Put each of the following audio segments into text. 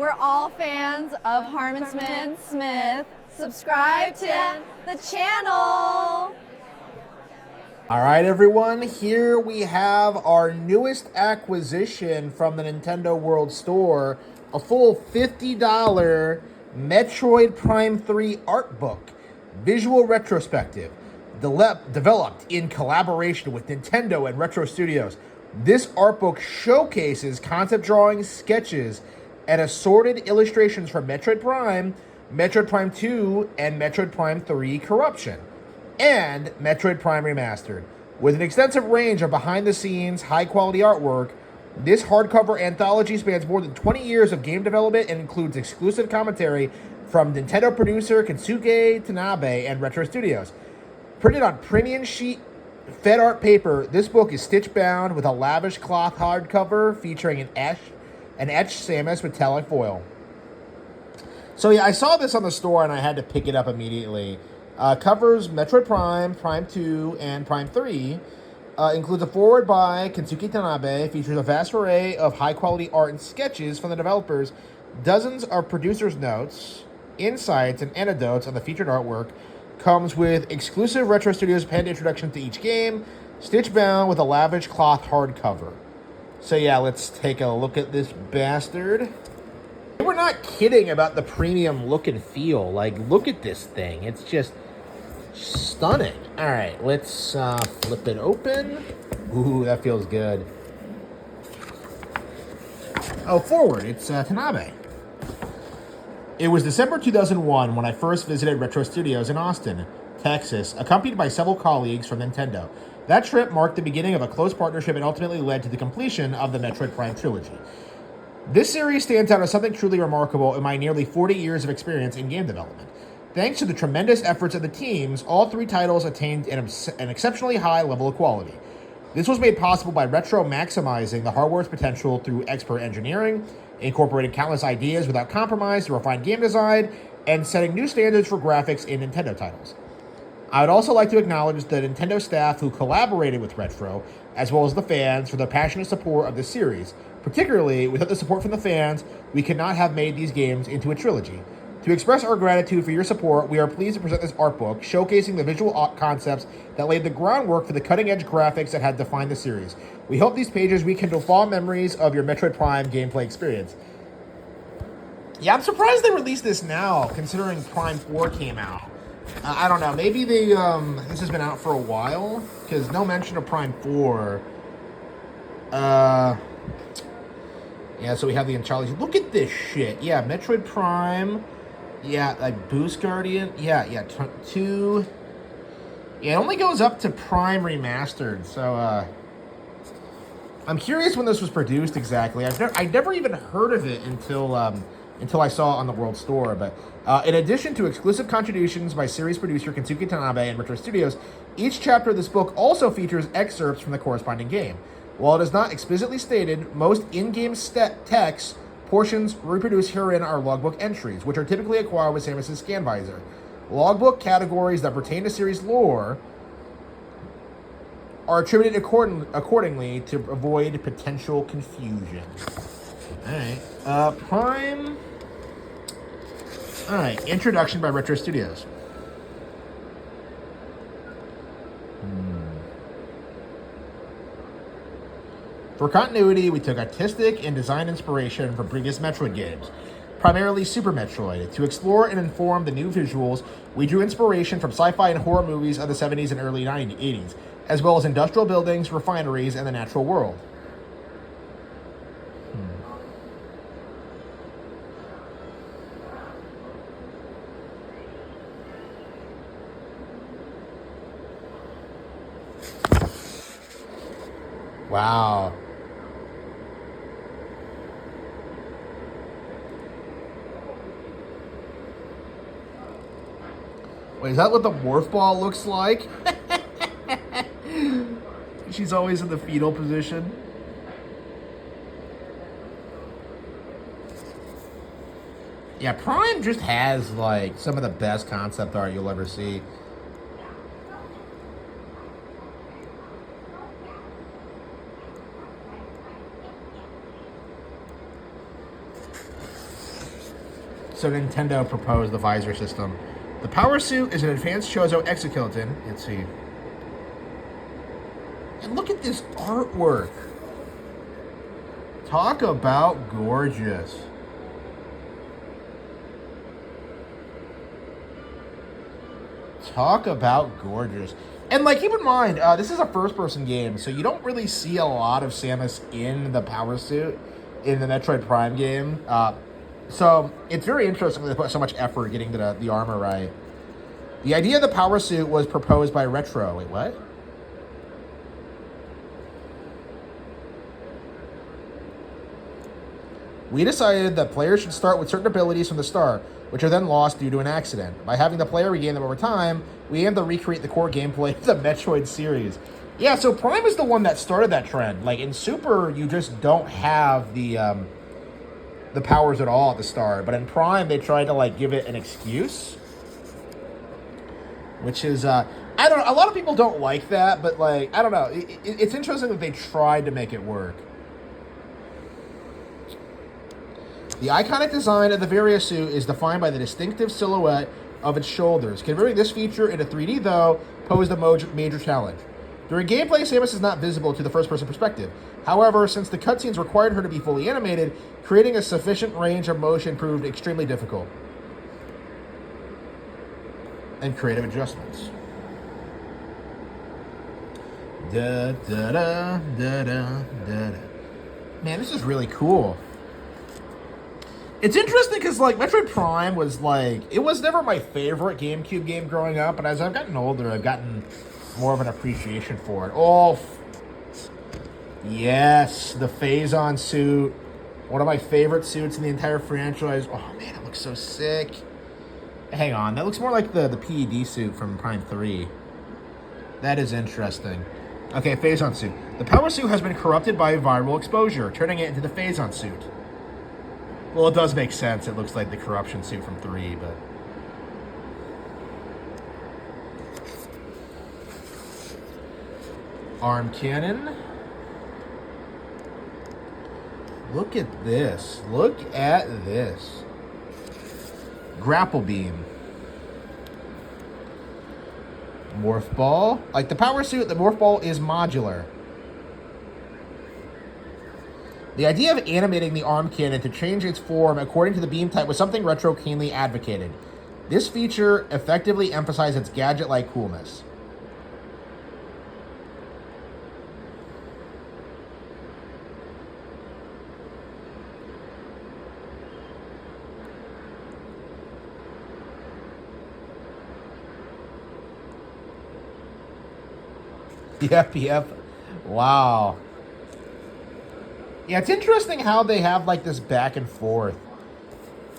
We're all fans of Harman Smith. Subscribe to the channel. All right, everyone, here we have our newest acquisition from the Nintendo World Store, a full $50 Metroid Prime 3 art book, visual retrospective, developed in collaboration with Nintendo and Retro Studios. This art book showcases concept drawings, sketches, and assorted illustrations from Metroid Prime 2, and Metroid Prime 3 Corruption, and Metroid Prime Remastered. With an extensive range of behind-the-scenes, high-quality artwork, this hardcover anthology spans more than 20 years of game development and includes exclusive commentary from Nintendo producer Kensuke Tanabe and Retro Studios. Printed on premium sheet fed art paper, this book is stitch-bound with a lavish cloth hardcover featuring an etched Samus metallic foil. So yeah, I saw this on the store and I had to pick it up immediately. Covers Metroid Prime, Prime 2, and Prime 3. Includes a foreword by Kensuke Tanabe, features a vast array of high-quality art and sketches from the developers, dozens of producers' notes, insights, and anecdotes on the featured artwork, comes with exclusive Retro Studios penned introduction to each game, stitch-bound with a lavish cloth hardcover. So yeah, let's take a look at this bastard. We're not kidding about the premium look and feel. Like, look at this thing. It's just stunning. All right, let's flip it open. Ooh, that feels good. Oh, forward. It's Tanabe. It was December 2001 when I first visited Retro Studios in Austin, Texas, accompanied by several colleagues from Nintendo. That trip marked the beginning of a close partnership and ultimately led to the completion of the Metroid Prime trilogy. This series stands out as something truly remarkable in my nearly 40 years of experience in game development. Thanks to the tremendous efforts of the teams, all three titles attained an exceptionally high level of quality. This was made possible by Retro maximizing the hardware's potential through expert engineering, incorporating countless ideas without compromise to refine game design, and setting new standards for graphics in Nintendo titles. I would also like to acknowledge the Nintendo staff who collaborated with Retro, as well as the fans, for their passionate support of this series. Particularly, without the support from the fans, we could not have made these games into a trilogy. To express our gratitude for your support, we are pleased to present this art book, showcasing the visual concepts that laid the groundwork for the cutting-edge graphics that had defined the series. We hope these pages rekindle fond memories of your Metroid Prime gameplay experience. Yeah, I'm surprised they released this now, considering Prime 4 came out. I don't know, maybe this has been out for a while, because no mention of Prime 4. Yeah, so we have the anthology. Look at this shit. Yeah, Metroid Prime. Yeah, like Boost Guardian. Yeah, 2. Yeah, it only goes up to Prime Remastered. So, I'm curious when this was produced exactly. I've never even heard of it until I saw it on the World Store. But in addition to exclusive contributions by series producer Kensuke Tanabe and Retro Studios, each chapter of this book also features excerpts from the corresponding game. While it is not explicitly stated, most in-game text portions reproduced herein are logbook entries, which are typically acquired with Samus' scan visor. Logbook categories that pertain to series lore are attributed accordingly to avoid potential confusion. Alright, Prime... Alright, introduction by Retro Studios. For continuity, we took artistic and design inspiration from previous Metroid games, primarily Super Metroid. To explore and inform the new visuals, we drew inspiration from sci-fi and horror movies of the 70s and early 80s, as well as industrial buildings, refineries, and the natural world. Wow. Wait, is that what the morph ball looks like? She's always in the fetal position. Yeah, Prime just has, like, some of the best concept art you'll ever see. So Nintendo proposed the visor system. The power suit is an advanced Chozo exoskeleton. Let's see. And look at this artwork. Talk about gorgeous. Talk about gorgeous. And, like, keep in mind, this is a first-person game, so you don't really see a lot of Samus in the power suit in the Metroid Prime game. So it's very interesting that they put so much effort getting the armor right. The idea of the power suit was proposed by Retro. Wait, what? We decided that players should start with certain abilities from the start, which are then lost due to an accident. By having the player regain them over time, we aim to recreate the core gameplay of the Metroid series. Yeah, so Prime is the one that started that trend. Like, in Super, you just don't have the powers at all at the start. But in Prime, they tried to, like, give it an excuse. Which is, I don't know, a lot of people don't like that, but, like, I don't know. It's interesting that they tried to make it work. The iconic design of the Varia suit is defined by the distinctive silhouette of its shoulders. Converting this feature into 3D, though, posed a major challenge. During gameplay, Samus is not visible to the first-person perspective. However, since the cutscenes required her to be fully animated, creating a sufficient range of motion proved extremely difficult. And creative adjustments. Da da da da da da. Man, this is really cool. It's interesting because, like, Metroid Prime was, like, it was never my favorite GameCube game growing up, but as I've gotten older, I've gotten more of an appreciation for it. Oh, yes, the Phazon suit. One of my favorite suits in the entire franchise. Oh, man, it looks so sick. Hang on, that looks more like the PED suit from Prime 3. That is interesting. Okay, Phazon suit. The power suit has been corrupted by viral exposure, turning it into the Phazon suit. Well, it does make sense. It looks like the corruption suit from 3, but... Arm cannon. Look at this. Look at this. Grapple beam. Morph ball. Like the power suit, the morph ball is modular. The idea of animating the arm cannon to change its form according to the beam type was something Retro keenly advocated. This feature effectively emphasized its gadget-like coolness. Yep. Wow. Yeah, it's interesting how they have, like, this back and forth.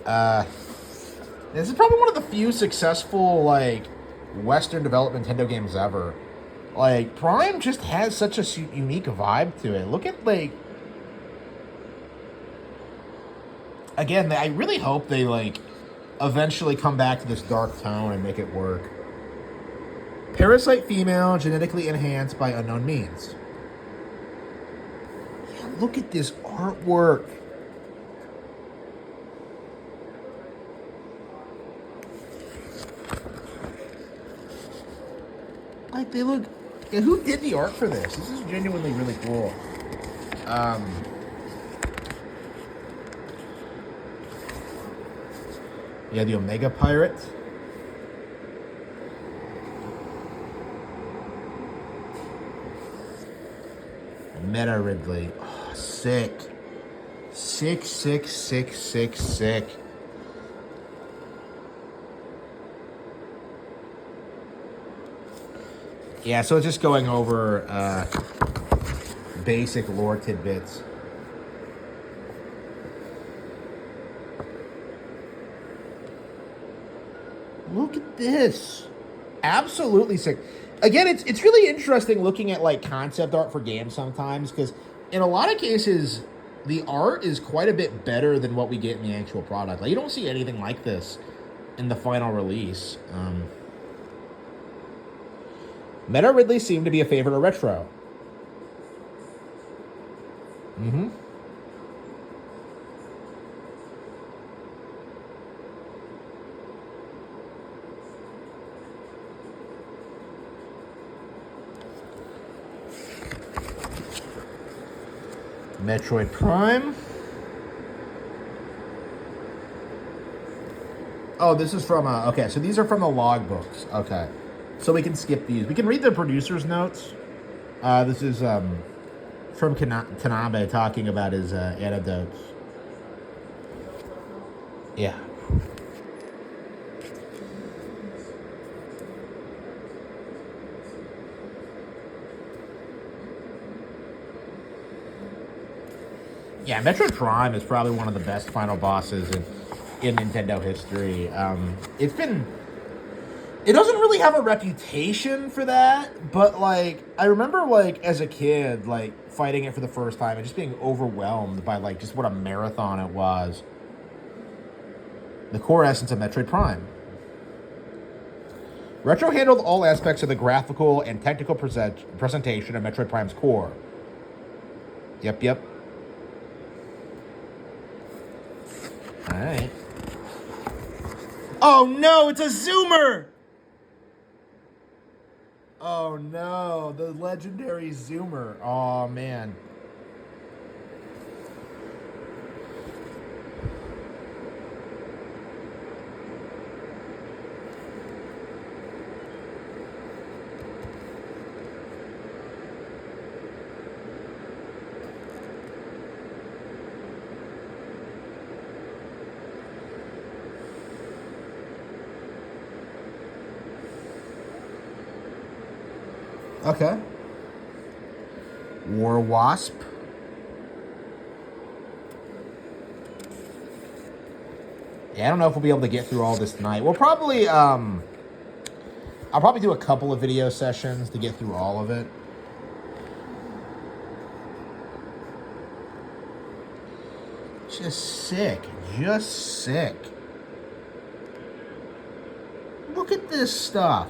This is probably one of the few successful, like, Western developed Nintendo games ever. Like, Prime just has such a unique vibe to it. Look at, like... Again, I really hope they, like, eventually come back to this dark tone and make it work. Parasite female, genetically enhanced by unknown means. Yeah, look at this artwork. Like, they look... Yeah, who did the art for this? This is genuinely really cool. Yeah, the Omega Pirate. Meta Ridley. Oh, sick. Sick. Yeah, so it's just going over basic lore tidbits. Look at this. Absolutely sick. Again, it's really interesting looking at, like, concept art for games sometimes, because in a lot of cases, the art is quite a bit better than what we get in the actual product. Like, you don't see anything like this in the final release. Meta Ridley seemed to be a favorite of Retro. Metroid Prime. Oh, this is from, okay, so these are from the logbooks. Okay. So we can skip these. We can read the producer's notes. This is from Tanabe talking about his anecdotes. Yeah. Yeah, Metroid Prime is probably one of the best final bosses in Nintendo history. It doesn't really have a reputation for that, but like I remember like as a kid like fighting it for the first time and just being overwhelmed by like just what a marathon it was. The core essence of Metroid Prime. Retro handled all aspects of the graphical and technical presentation of Metroid Prime's core. Yep. Alright. Oh no, it's a zoomer! Oh no, the legendary zoomer. Oh man. Okay. War Wasp. Yeah, I don't know if we'll be able to get through all this tonight. We'll probably, I'll probably do a couple of video sessions to get through all of it. Just sick. Look at this stuff.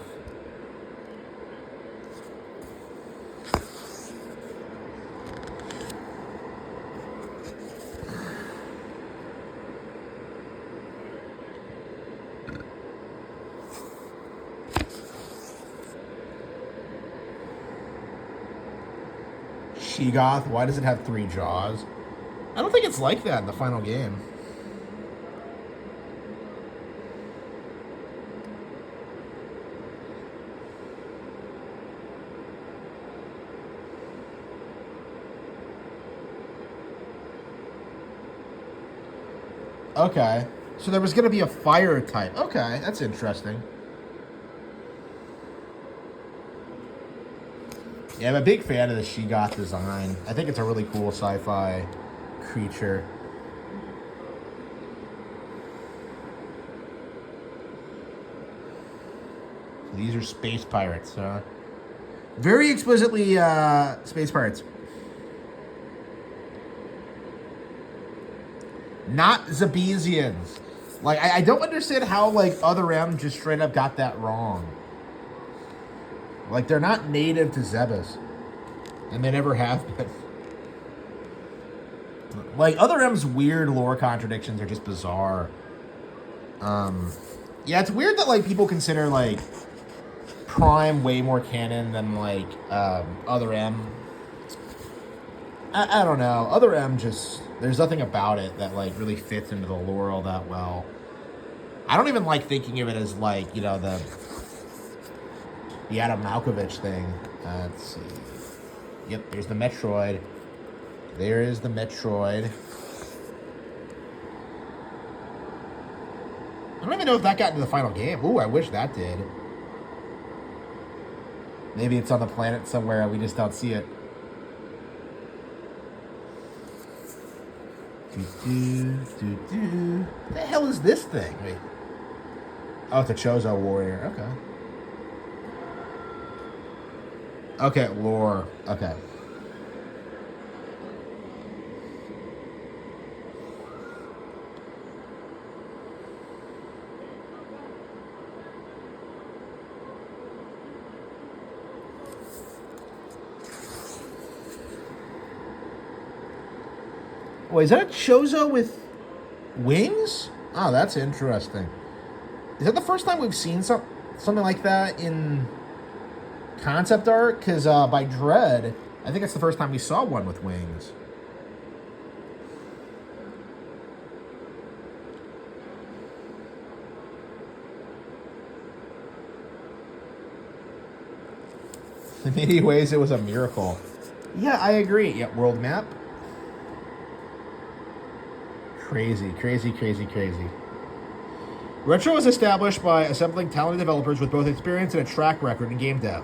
Sheegoth, why does it have 3 jaws? I don't think it's like that in the final game. Okay. So there was going to be a fire type. Okay, that's interesting. Yeah, I'm a big fan of the Sheegoth design. I think it's a really cool sci-fi creature. These are space pirates. Very explicitly space pirates. Not Zabesians. Like, I don't understand how, like, Other M just straight up got that wrong. Like, they're not native to Zebes. And they never have been. Like, Other M's weird lore contradictions are just bizarre. Yeah, it's weird that, like, people consider, like, Prime way more canon than, like, Other M. I don't know. Other M just... There's nothing about it that, like, really fits into the lore all that well. I don't even like thinking of it as, like, you know, the Adam Malkovich thing. Let's see. Yep, there's the Metroid. There is the Metroid. I don't even know if that got into the final game. Ooh, I wish that did. Maybe it's on the planet somewhere and we just don't see it. What the hell is this thing? Wait. Oh, it's a Chozo warrior. Okay. Okay, lore. Okay. Wait, is that a Chozo with wings? Oh, that's interesting. Is that the first time we've seen something like that in concept art? Because by Dread, I think it's the first time we saw one with wings. In many ways, it was a miracle. Yeah, I agree. Yeah, world map. Crazy, crazy, crazy, crazy. Retro was established by assembling talented developers with both experience and a track record in game dev.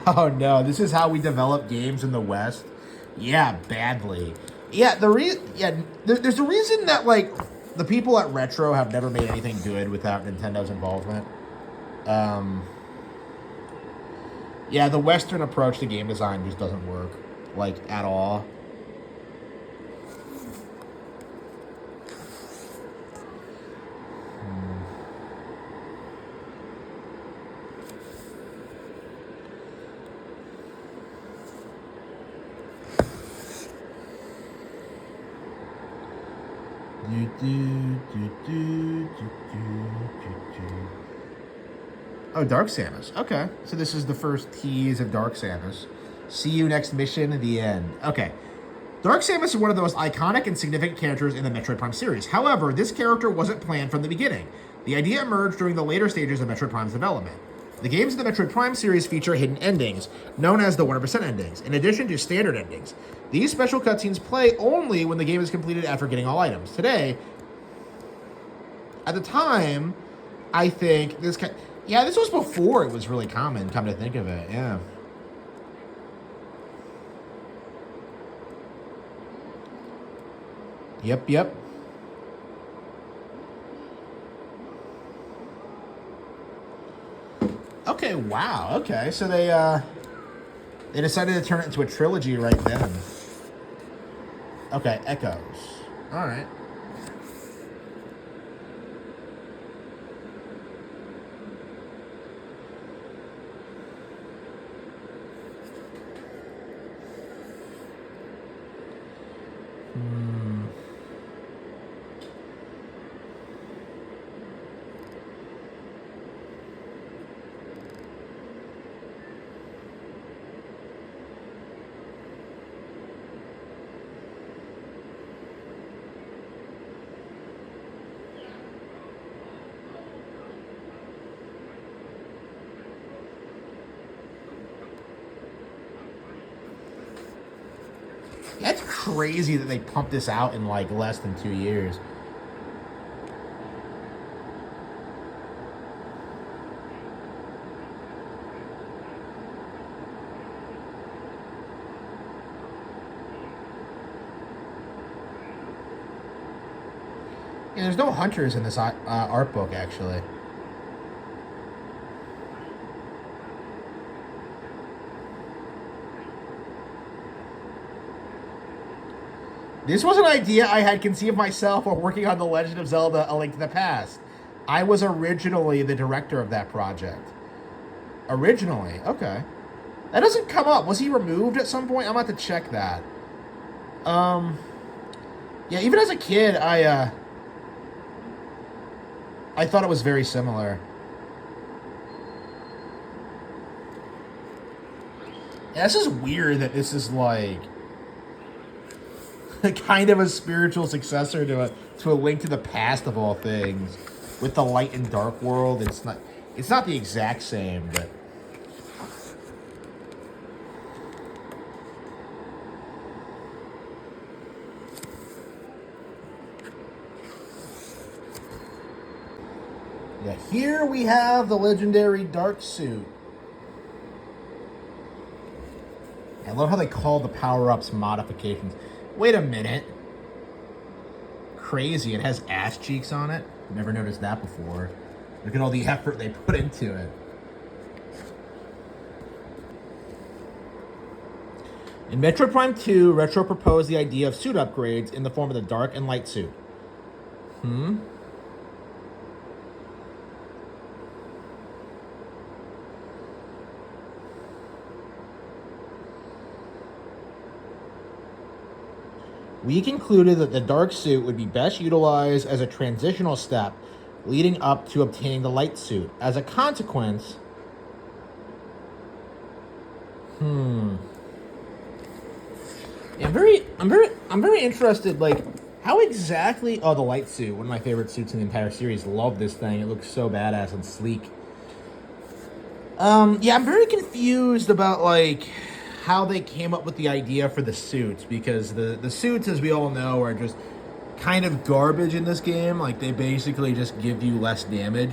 Oh no, this is how we develop games in the West. Yeah, badly. Yeah, there's a reason that like the people at Retro have never made anything good without Nintendo's involvement. Um, yeah, the Western approach to game design just doesn't work, like at all. Oh, Dark Samus. Okay. So this is the first tease of Dark Samus. See you next mission, the end. Okay. Dark Samus is one of the most iconic and significant characters in the Metroid Prime series. However, this character wasn't planned from the beginning. The idea emerged during the later stages of Metroid Prime's development. The games in the Metroid Prime series feature hidden endings, known as the 100% endings, in addition to standard endings. These special cutscenes play only when the game is completed after getting all items. Today, at the time, I think this was before it was really common, come to think of it, yeah. Yep. Okay, wow, okay, so they decided to turn it into a trilogy right then. Okay, Echoes. Alright. That's crazy that they pumped this out in like less than 2 years. Yeah, there's no hunters in this art book, actually. This was an idea I had conceived myself while working on The Legend of Zelda: A Link to the Past. I was originally the director of that project. Originally, okay. That doesn't come up. Was he removed at some point? I'm about to check that. Yeah, even as a kid, I thought it was very similar. Yeah, this is weird that this is like kind of a spiritual successor to a Link to the Past of all things, with the light and dark world. It's not the exact same, but yeah. Here we have the legendary dark suit. I love how they call the power-ups modifications. Wait a minute. Crazy, it has ass cheeks on it. Never noticed that before. Look at all the effort they put into it. In Metroid Prime 2, Retro proposed the idea of suit upgrades in the form of the dark and light suit. We concluded that the dark suit would be best utilized as a transitional step leading up to obtaining the light suit. As a consequence, Yeah, I'm very interested. Like, how exactly? Oh, the light suit, one of my favorite suits in the entire series. Love this thing. It looks so badass and sleek. Yeah, I'm very confused about like how they came up with the idea for the suits because the suits, as we all know, are just kind of garbage in this game. Like they basically just give you less damage.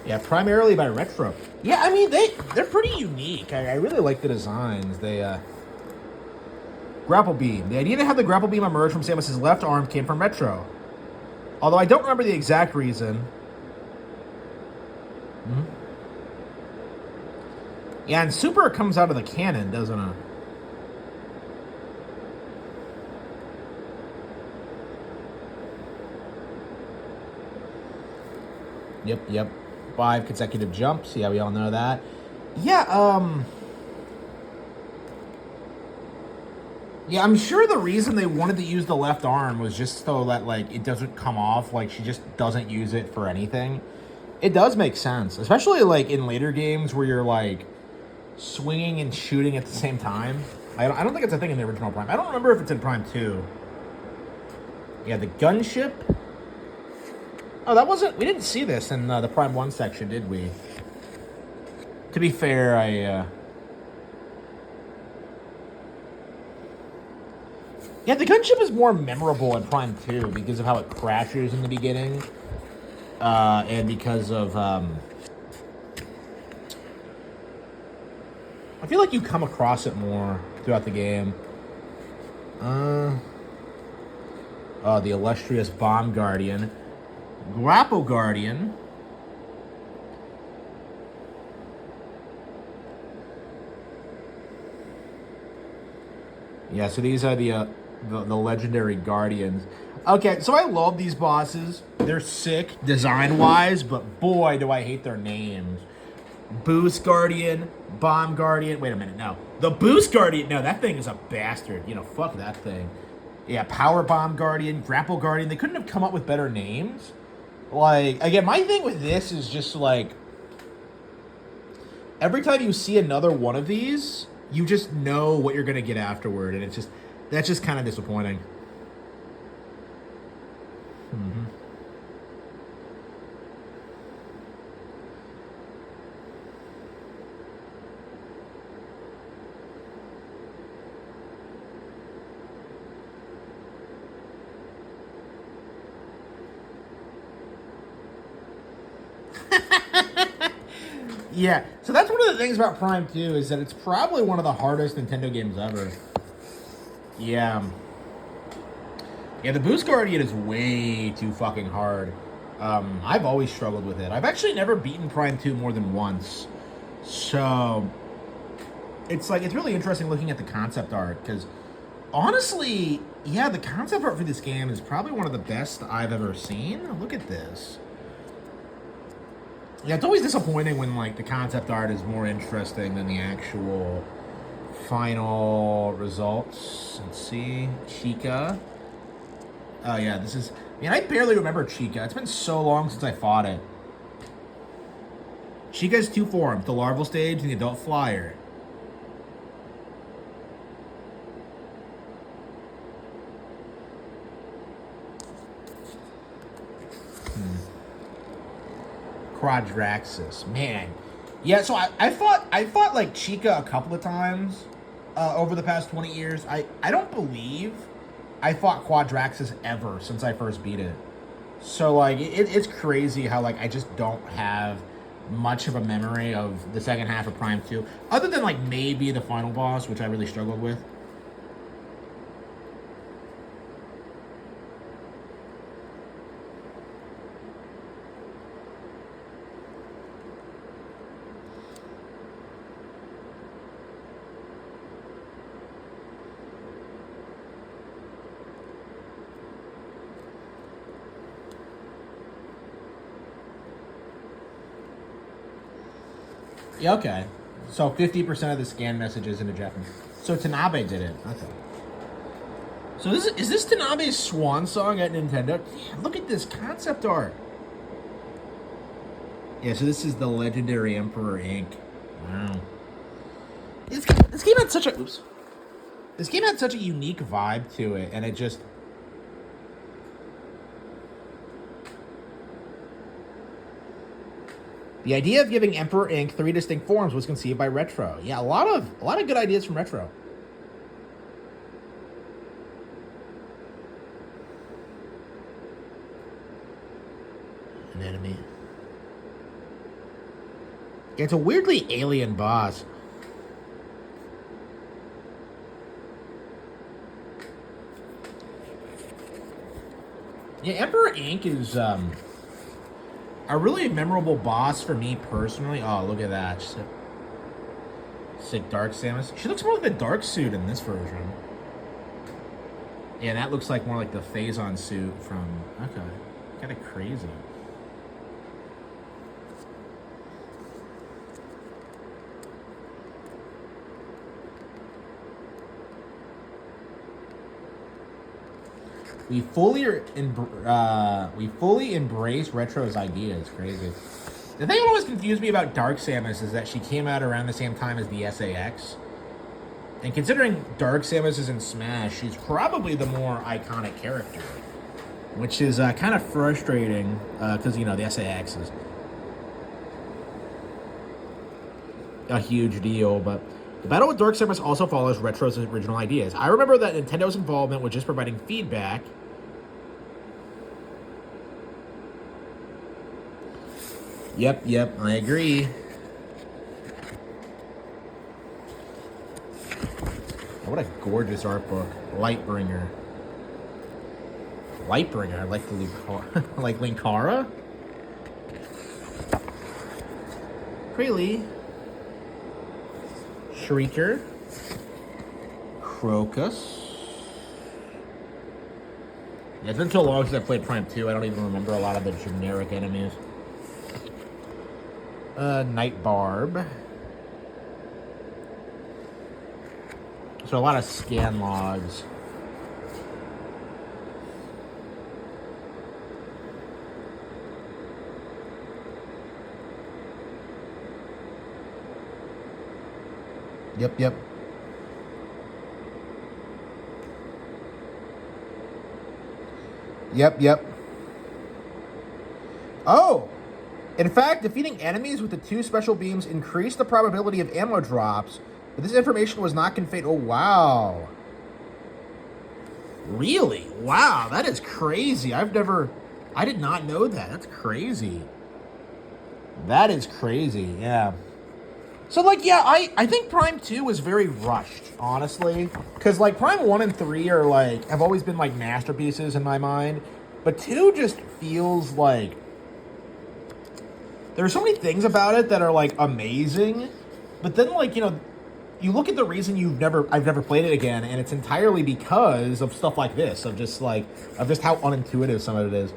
Yeah, primarily by retro. Yeah, I mean they're pretty unique. I really like the designs. Grapple beam. The idea to have the grapple beam emerge from Samus's left arm came from retro. Although I don't remember the exact reason. Mm-hmm. Yeah, and Super comes out of the cannon, doesn't it? Yep. 5 consecutive jumps. Yeah, we all know that. Yeah, yeah, I'm sure the reason they wanted to use the left arm was just so that, like, it doesn't come off. Like, she just doesn't use it for anything. It does make sense. Especially, like, in later games where you're, like, swinging and shooting at the same time. I don't think it's a thing in the original Prime. I don't remember if it's in Prime 2. Yeah, the gunship. Oh, that wasn't... We didn't see this in the Prime 1 section, did we? To be fair, Yeah, the gunship is more memorable in Prime 2 because of how it crashes in the beginning. And because of... I feel like you come across it more throughout the game. Oh, the illustrious Bomb Guardian. Grapple Guardian. Yeah, so these are the legendary Guardians. Okay, so I love these bosses. They're sick design-wise, but boy, do I hate their names. Boost Guardian, Bomb Guardian. Wait a minute, no. The Boost Guardian, no, that thing is a bastard. You know, fuck that thing. Yeah, Power Bomb Guardian, Grapple Guardian. They couldn't have come up with better names. Like, again, my thing with this is just like, every time you see another one of these, you just know what you're gonna get afterward, and that's just kind of disappointing. Mm-hmm. Yeah, so that's one of the things about Prime 2 is that it's probably one of the hardest Nintendo games ever. Yeah. Yeah, the Boost Guardian is way too fucking hard. I've always struggled with it. I've actually never beaten Prime 2 more than once. So, it's like, it's really interesting looking at the concept art, because honestly, yeah, the concept art for this game is probably one of the best I've ever seen. Look at this. Yeah, it's always disappointing when, like, the concept art is more interesting than the actual final results. Let's see. Chica. Oh, yeah, this is... I mean, I barely remember Chica. It's been so long since I fought it. Chica has 2 forms, the larval stage and the adult flyer. Quadraxis, man. Yeah, so I fought like Chica a couple of times over the past 20 years. I don't believe I fought Quadraxis ever since I first beat it. So like it's crazy how like I just don't have much of a memory of the second half of Prime 2, other than like maybe the final boss, which I really struggled with. Yeah, okay. So 50% of the scan messages into Japanese. So Tanabe did it. Okay. So is this Tanabe's swan song at Nintendo? Yeah, look at this concept art. Yeah, so this is the legendary Emperor Ink. Wow. This game had such a This game had such a unique vibe to it, and it just the idea of giving Emperor Ink 3 distinct forms was conceived by Retro. Yeah, a lot of good ideas from Retro. An enemy. Yeah, it's a weirdly alien boss. Yeah, Emperor Ink is a really memorable boss for me personally. Oh, look at that. Sick Dark Samus. She looks more like the Dark suit in this version. Yeah, that looks like more like the Phazon suit from... Okay. Kind of crazy. We fully embrace Retro's ideas. Crazy. The thing that always confused me about Dark Samus is that she came out around the same time as the SAX. And considering Dark Samus is in Smash, she's probably the more iconic character. Which is kind of frustrating, because, you know, the SAX is a huge deal, but the battle with Dark Samus also follows Retro's original ideas. I remember that Nintendo's involvement was just providing feedback. Yep, I agree. Oh, what a gorgeous art book. Lightbringer. Lightbringer, like the like Linkara? Really? Shrieker. Crocus. Yeah, it's been so long since I played Prime 2, I don't even remember a lot of the generic enemies. Night Barb. So a lot of scan logs. Yep. Oh! In fact, defeating enemies with the 2 special beams increased the probability of ammo drops, but this information was not conveyed. Oh, wow. Really? Wow, that is crazy. I did not know that. That's crazy. That is crazy, yeah. So, like, yeah, I think Prime 2 was very rushed, honestly. Because, like, Prime 1 and 3 are, like, have always been, like, masterpieces in my mind. But 2 just feels like... There are so many things about it that are, like, amazing. But then, like, you know, you look at the reason I've never played it again, and it's entirely because of stuff like this. Of just how unintuitive some of it is.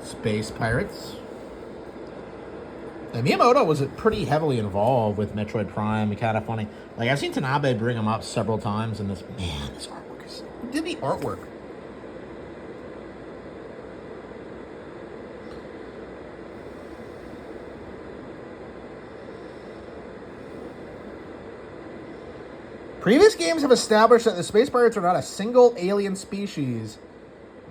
Space Pirates. And Miyamoto was pretty heavily involved with Metroid Prime. Kind of funny. Like, I've seen Tanabe bring him up several times in this. Man, this artwork is... Who did the artwork? Previous games have established that the Space Pirates are not a single alien species,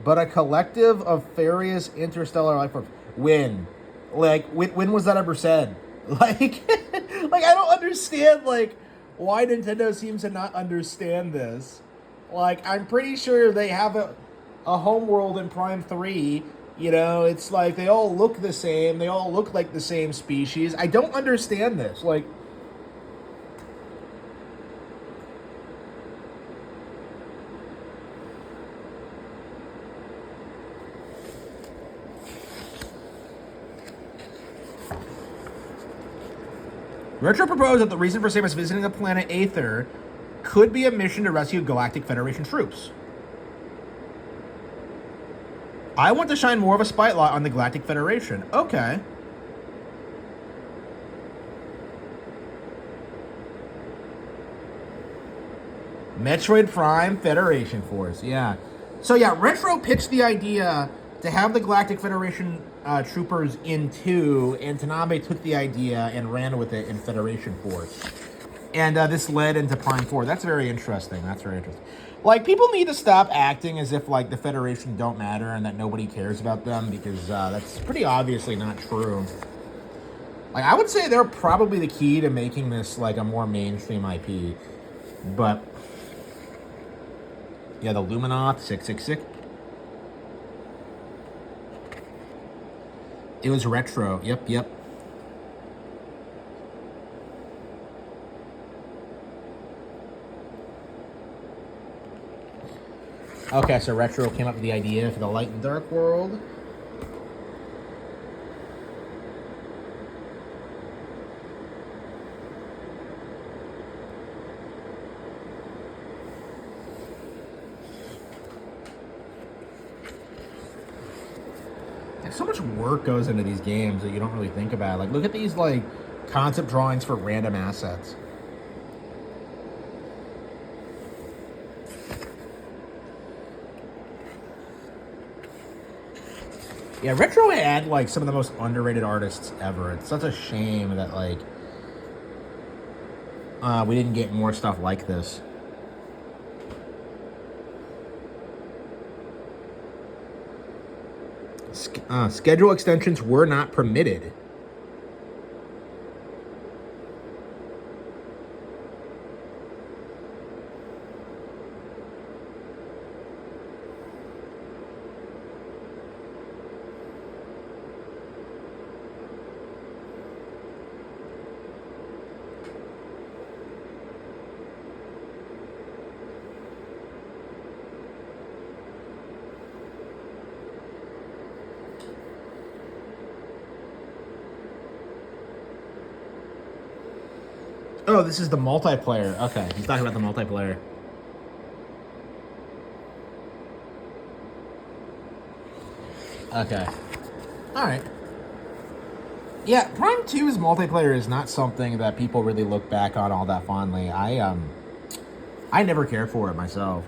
but a collective of various interstellar life forms. When? Like, when was that ever said? Like, like, I don't understand, like, why Nintendo seems to not understand this. Like, I'm pretty sure they have a homeworld in Prime 3. You know, it's like they all look the same. They all look like the same species. I don't understand this. Like... Retro proposed that the reason for Samus visiting the planet Aether could be a mission to rescue Galactic Federation troops. I want to shine more of a spotlight on the Galactic Federation. Okay. Metroid Prime Federation Force, yeah. So yeah, Retro pitched the idea to have the Galactic Federation troopers in 2, and Tanabe took the idea and ran with it in Federation Force. And this led into Prime 4. That's very interesting. That's very interesting. Like, people need to stop acting as if, like, the Federation don't matter and that nobody cares about them, because that's pretty obviously not true. Like, I would say they're probably the key to making this, like, a more mainstream IP. But yeah, the Luminoth 666. It was Retro. Yep. Okay, so Retro came up with the idea for the Light and Dark world. So much work goes into these games that you don't really think about. Like, look at these, like, concept drawings for random assets. Yeah, Retro had, like, some of the most underrated artists ever. It's such a shame that, like, we didn't get more stuff like this. Schedule extensions were not permitted. Oh, this is the multiplayer. Okay, he's talking about the multiplayer. Okay. Alright. Yeah, Prime 2's multiplayer is not something that people really look back on all that fondly. I never cared for it myself.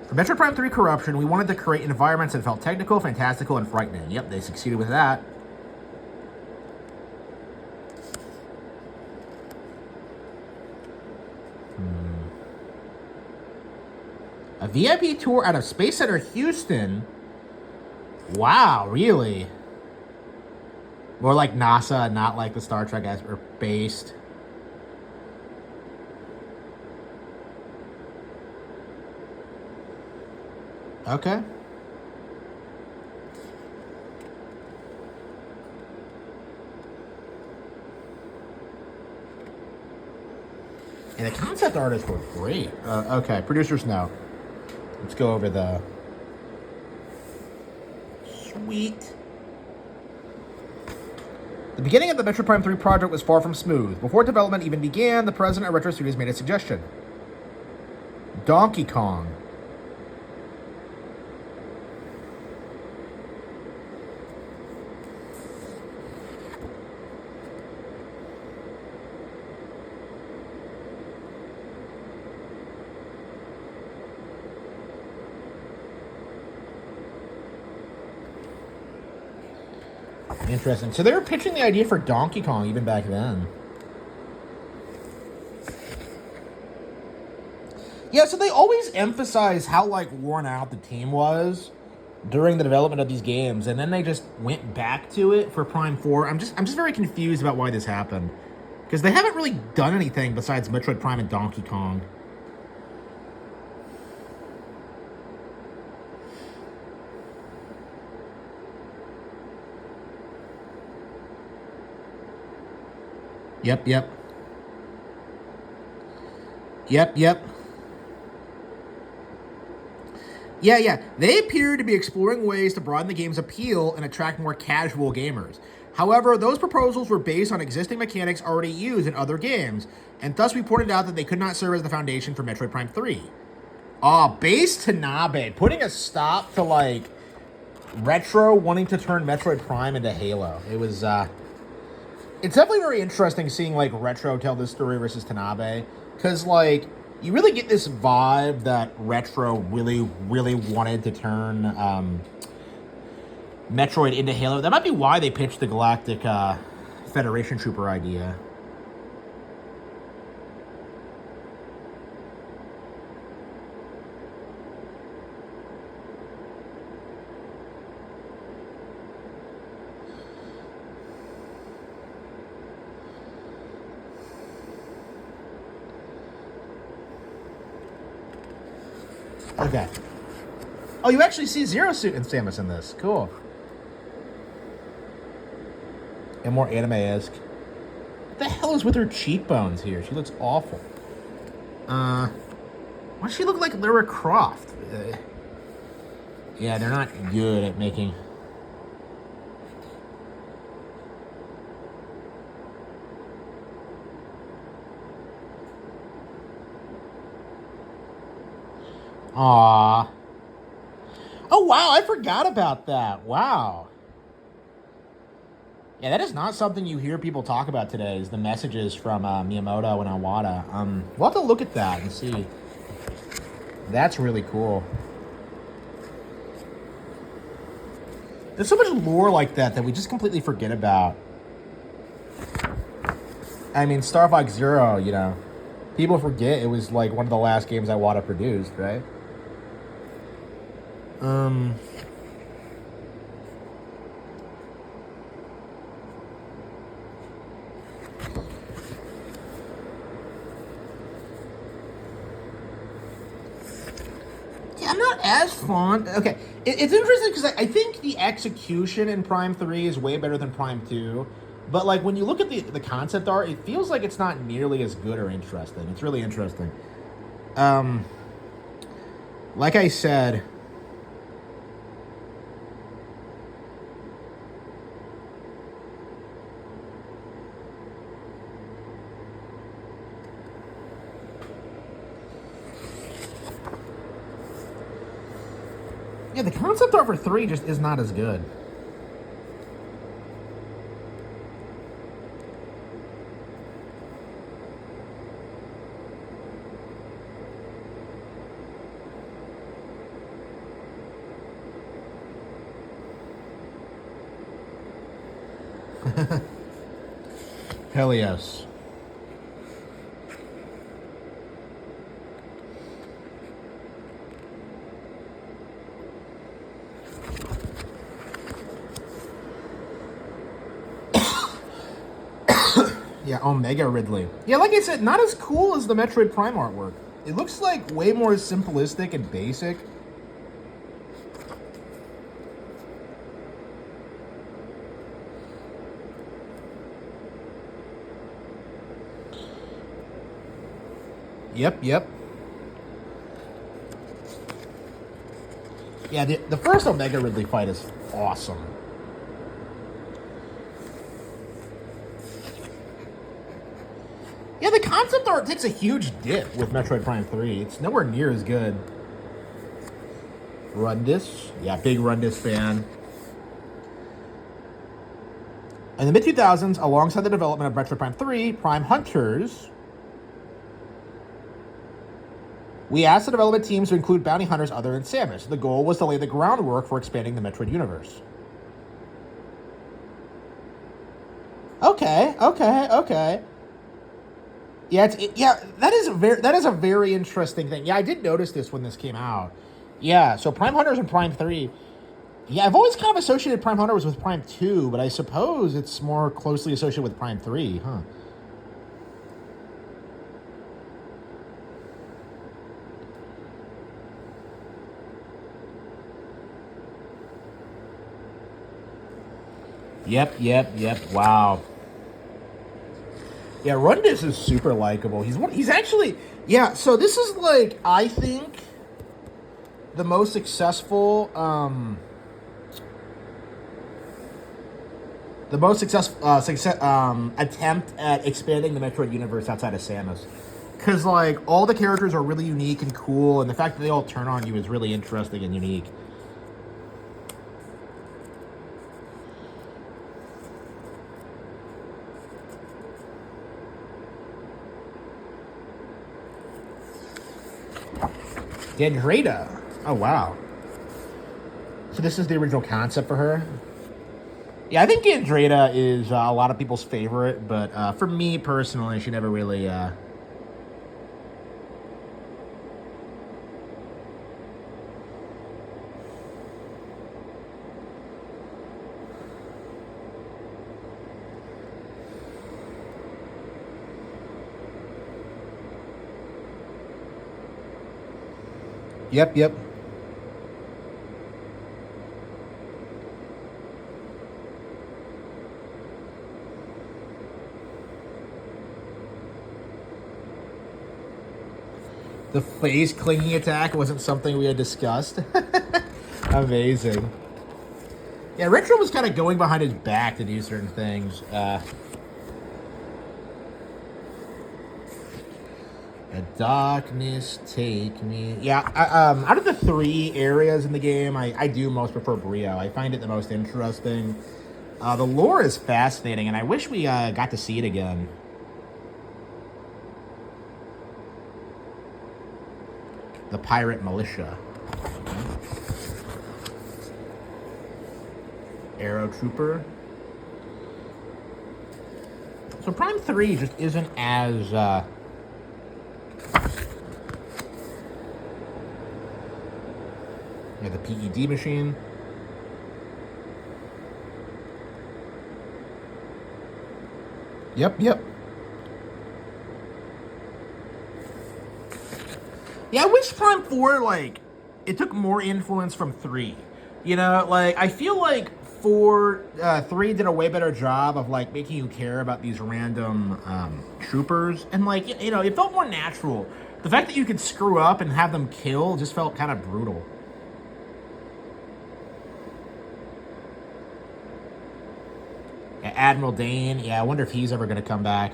For Metroid Prime 3 Corruption, we wanted to create environments that felt technical, fantastical, and frightening. Yep, they succeeded with that. A VIP tour out of Space Center Houston? Wow, really? More like NASA, not like the Star Trek guys are based. Okay. And the concept artists were great. Okay, producers know. Let's go over the... Sweet. The beginning of the Metroid Prime 3 project was far from smooth. Before development even began, the president of Retro Studios made a suggestion. Donkey Kong. Interesting. So they were pitching the idea for Donkey Kong even back then. Yeah, so they always emphasize how, like, worn out the team was during the development of these games, and then they just went back to it for Prime 4. I'm just very confused about why this happened. Because they haven't really done anything besides Metroid Prime and Donkey Kong. Yep. Yeah. They appear to be exploring ways to broaden the game's appeal and attract more casual gamers. However, those proposals were based on existing mechanics already used in other games, and thus we pointed out that they could not serve as the foundation for Metroid Prime 3. Oh, base Tanabe. Putting a stop to, like, Retro wanting to turn Metroid Prime into Halo. It was, it's definitely very interesting seeing, like, Retro tell this story versus Tanabe. Because, like, you really get this vibe that Retro really, really wanted to turn, Metroid into Halo. That might be why they pitched the Galactic, Federation Trooper idea. Okay. Oh, you actually see Zero Suit and Samus in this. Cool. And more anime-esque. What the hell is with her cheekbones here? She looks awful. Why does she look like Lara Croft? Yeah, they're not good at making... Aww. Oh, wow, I forgot about that. Wow. Yeah, that is not something you hear people talk about today, is the messages from Miyamoto and Iwata. We'll have to look at that and see. That's really cool. There's so much lore like that we just completely forget about. I mean, Star Fox Zero, you know, people forget it was like one of the last games Iwata produced, right? Yeah, I'm not as fond. Okay, it's interesting because I think the execution in Prime 3 is way better than Prime 2. But, like, when you look at the concept art, it feels like it's not nearly as good or interesting. It's really interesting. Like I said... Yeah, the concept art for 3 just is not as good. Hell yes. Yeah, Omega Ridley. Yeah, like I said, not as cool as the Metroid Prime artwork. It looks like way more simplistic and basic. Yep. Yeah, the first Omega Ridley fight is awesome. Yeah, the concept art takes a huge dip with Metroid Prime 3. It's nowhere near as good. Rundis. Yeah, big Rundis fan. In the mid-2000s, alongside the development of Metroid Prime 3, Prime Hunters, we asked the development teams to include bounty hunters other than Samus. The goal was to lay the groundwork for expanding the Metroid universe. Okay. Yeah, that is a very interesting thing. Yeah, I did notice this when this came out. Yeah, so Prime Hunters and Prime 3. Yeah, I've always kind of associated Prime Hunters with Prime 2, but I suppose it's more closely associated with Prime 3, huh? Yep. Wow. Yeah, Rundis is super likable. He's actually, yeah, so this is like, I think, the most successful attempt at expanding the Metroid universe outside of Samus. because like all the characters are really unique and cool, and the fact that they all turn on you is really interesting and unique. Dendrita. Oh wow. So this is the original concept for her. Yeah, I think Dendrita is a lot of people's favorite, but for me personally, she never really. Yep. The phase clinging attack wasn't something we had discussed. Amazing. Yeah, Retro was kind of going behind his back to do certain things. Darkness take me. Yeah, out of the 3 areas in the game, I do most prefer Brio. I find it the most interesting. The lore is fascinating, and I wish we got to see it again. The pirate militia. Arrow Trooper. So Prime 3 just isn't as... Yeah, the PED machine. Yep. Yeah, I wish Prime 4, like, it took more influence from 3. You know, like, I feel like 3 did a way better job of, like, making you care about these random troopers. And, like, you know, it felt more natural. The fact that you could screw up and have them kill just felt kind of brutal. Yeah, Admiral Dane. Yeah, I wonder if he's ever going to come back.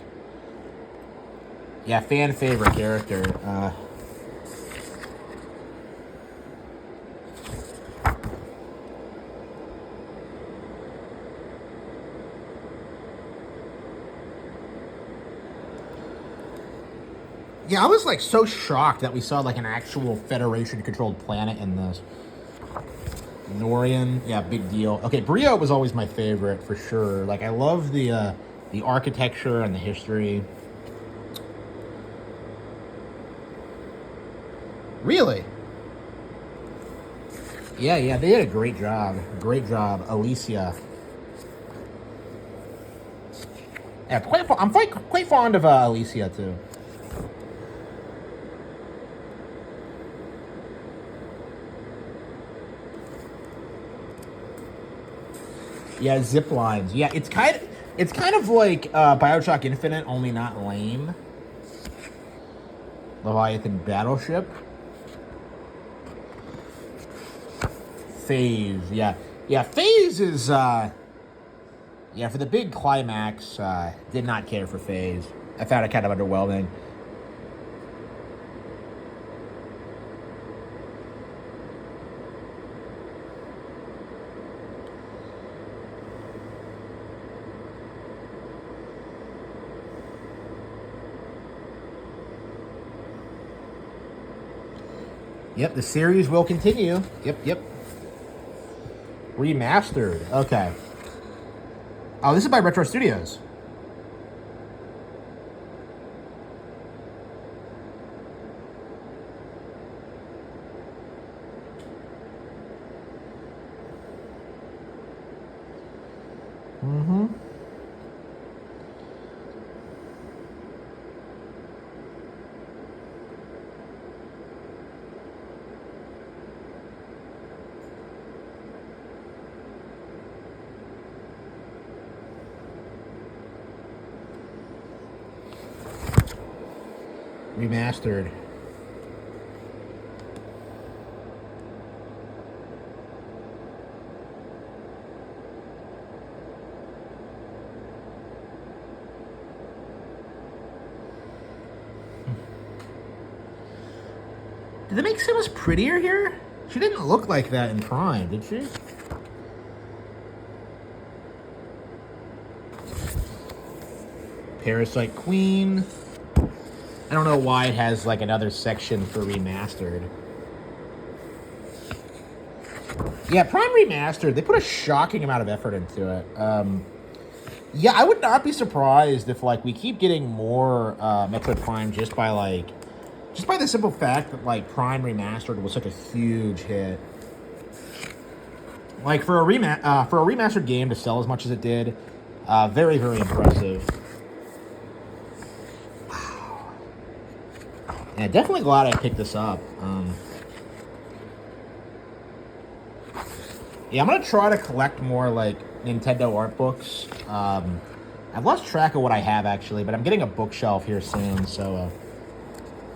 Yeah, fan favorite character. Yeah, I was like so shocked that we saw like an actual Federation-controlled planet in this. Norian, yeah, big deal. Okay, Brio was always my favorite for sure. Like I love the architecture and the history. Really? Yeah, they did a great job. Great job, Alicia. Yeah, I'm quite fond of Alicia too. Yeah, zip lines. Yeah, it's kind of like BioShock Infinite, only not lame. Leviathan Battleship. Phase. Yeah. Phase is yeah, for the big climax. Did not care for Phase. I found it kind of underwhelming. Yep, the series will continue. Yep. Remastered. Okay. Oh, this is by Retro Studios. Remastered. Did they make Samus prettier here? She didn't look like that in Prime, did she? Parasite Queen. I don't know why it has like another section for Remastered. Yeah, Prime Remastered, they put a shocking amount of effort into it. Yeah, I would not be surprised if like we keep getting more Metroid Prime just by the simple fact that like Prime Remastered was such a huge hit. Like for a remastered game to sell as much as it did, very, very impressive. Wow. Yeah, definitely glad I picked this up. Yeah, I'm gonna try to collect more like Nintendo art books. I've lost track of what I have actually, but I'm getting a bookshelf here soon. So,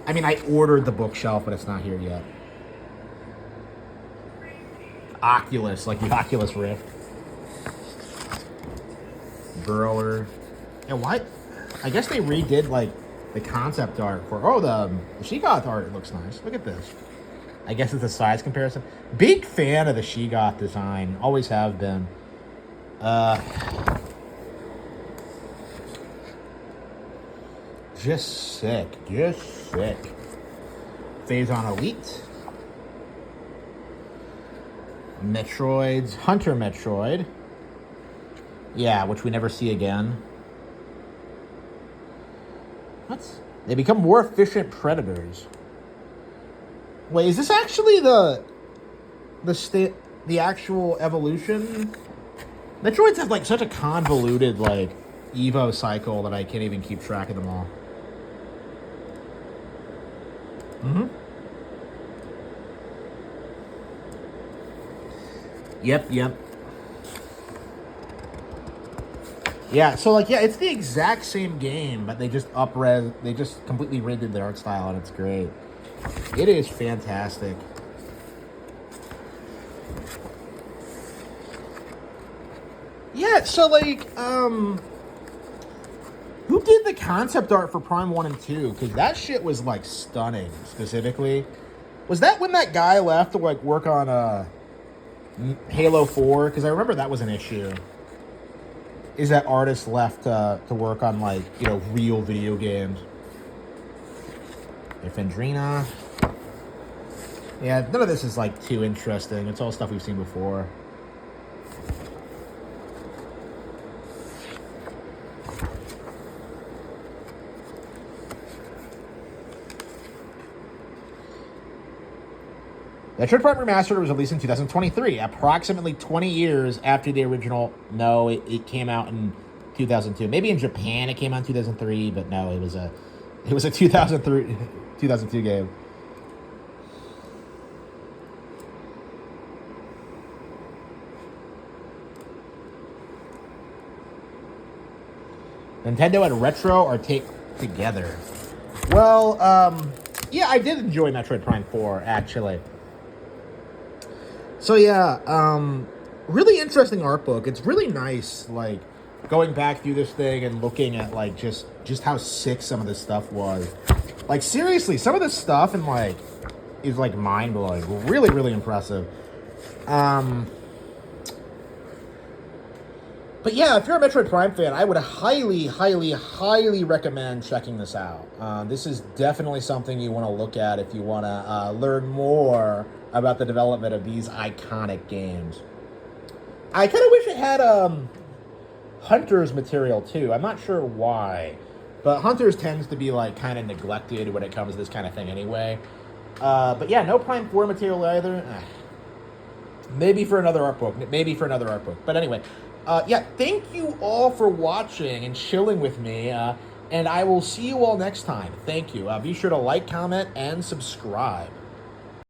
I mean, I ordered the bookshelf, but it's not here yet. Oculus, like the Oculus Rift. Burrower. And what? I guess they redid like the concept art for the Sheegoth art. It looks nice. Look at this. I guess it's a size comparison. Big fan of the Sheegoth design. Always have been. Just sick. Just sick. Phazon Elite. Metroids. Hunter Metroid. Yeah, which we never see again. What? They become more efficient predators. Wait, is this actually the actual evolution? Metroids have like such a convoluted like Evo cycle that I can't even keep track of them all. Yep. Yeah, so like it's the exact same game, but they just they just completely redid the art style and it's great. It is fantastic. Yeah, so like who did the concept art for Prime 1 and 2? Because that shit was like stunning, specifically. Was that when that guy left to like work on Halo 4? Because I remember that was an issue. Is that artist left to work on like, real video games? Efendrina. Yeah, none of this is like too interesting. It's all stuff we've seen before. Metroid Prime Remastered was released in 2023, approximately 20 years after the original. No, it came out in 2002. Maybe in Japan it came out in 2003, but no, it was a 2002 game. Nintendo and Retro are together. Well, yeah, I did enjoy Metroid Prime 4, actually. So yeah, really interesting art book. It's really nice, like, going back through this thing and looking at, like, just how sick some of this stuff was. Like, seriously, some of this stuff and like is like mind-blowing. Really, really impressive. But yeah, if you're a Metroid Prime fan, I would highly, highly, highly recommend checking this out. This is definitely something you want to look at if you want to learn more about the development of these iconic games. I kind of wish it had Hunter's material too. I'm not sure why, but Hunter's tends to be like kind of neglected when it comes to this kind of thing anyway. But yeah, no Prime 4 material either. Maybe for another art book. But anyway, yeah, thank you all for watching and chilling with me. And I will see you all next time. Thank you. Be sure to like, comment, and subscribe.